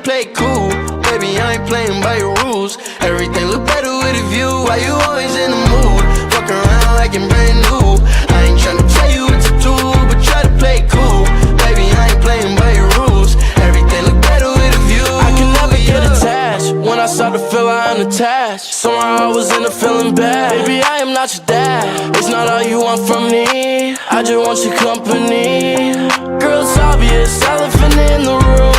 play cool. Baby, I ain't playing by your rules. Everything look better with a view. Why you always in the mood? Fuck around like I'm brand new. I ain't tryna tell you what to do, but try to play cool. Baby, I ain't playing by your rules. Everything look better with a view. I can never get attached. When I start to feel I am attached, somehow I was in a feeling bad. Baby, I am not your dad. It's not all you want from me. I just want your company. Girl, it's obvious, elephant in the room.